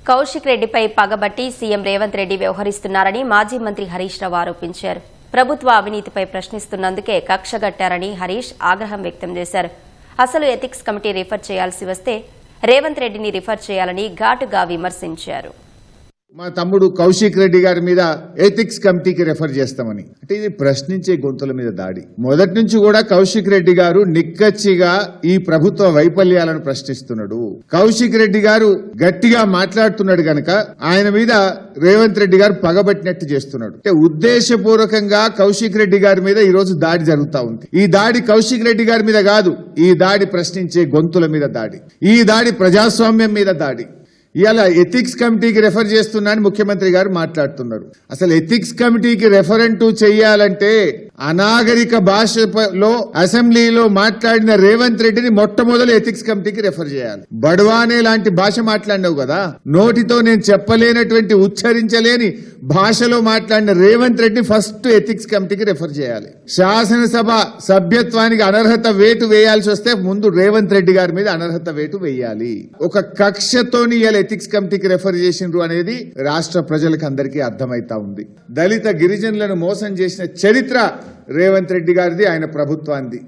కౌశిక్ రెడ్డిపై పగబట్టి సీఎం రేవంత్ రెడ్డి వ్యవహరిస్తున్నారని మాజీ మంత్రి హరీష్ రావు ఆరోపించారు. ప్రభుత్వ అవినీతిపై ప్రశ్నిస్తున్నందుకే కక్షగట్టారని హరీష్ ఆగ్రహం వ్యక్తం చేశారు. అసలు ఎథిక్స్ కమిటీ రిఫర్ చేయాల్సి వస్తే రేవంత్ రెడ్డిని రిఫర్ చేయాలని ఘాటుగా విమర్శించారు. మా తమ్ముడు కౌశిక్ రెడ్డి గారి మీద ఎథిక్స్ కమిటీకి రెఫర్ చేస్తామని అంటే ఇది ప్రశ్నించే గొంతుల మీద దాడి. మొదటి నుంచి కూడా కౌశిక్ రెడ్డి గారు నిక్కచ్చిగా ఈ ప్రభుత్వ వైఫల్యాలను ప్రశ్నిస్తున్నాడు. కౌశిక్ రెడ్డి గారు గట్టిగా మాట్లాడుతున్నాడు గనక ఆయన మీద రేవంత్ రెడ్డి గారు పగబట్టినట్టు చేస్తున్నాడు. అంటే ఉద్దేశపూర్వకంగా కౌశిక్ రెడ్డి గారి మీద ఈ రోజు దాడి జరుగుతా ఉంది. ఈ దాడి కౌశిక్ రెడ్డి గారి మీద కాదు, ఈ దాడి ప్రశ్నించే గొంతుల మీద దాడి, ఈ దాడి ప్రజాస్వామ్యం మీద దాడి. ఇవాళ ఎథిక్స్ కమిటీకి రెఫర్ చేస్తున్నా అని ముఖ్యమంత్రి గారు మాట్లాడుతున్నారు. అసలు ఎథిక్స్ కమిటీకి రెఫరెంట్ చెయ్యాలంటే అనాగరిక భాషలో అసెంబ్లీలో మాట్లాడిన రేవంత్ రెడ్డిని మొట్టమొదలు ఎథిక్స్ కమిటీకి రెఫర్ చేయాలి. బడ్వానే లాంటి భాష మాట్లాడినావు కదా, నోటితో నేను చెప్పలేనటువంటి ఉచ్చరించలేని భాషలో మాట్లాడిన రేవంత్ రెడ్డి ఫస్ట్ ఎథిక్స్ కమిటీకి రెఫర్ చేయాలి. శాసనసభ సభ్యత్వానికి అనర్హత వేటు వేయాల్సి వస్తే ముందు రేవంత్ రెడ్డి గారి మీద అనర్హత వేటు వేయాలి. ఒక కక్షతోని ఇలా ఎథిక్స్ కమిటీకి రెఫర్ చేసిండ్రు అనేది రాష్ట్ర ప్రజలకు అందరికీ అర్థమైతా ఉంది. దళిత గిరిజనులను మోసం చేసిన చరిత్ర రేవంత్ రెడ్డి గారిది, ఆయన ప్రభుత్వాన్ని.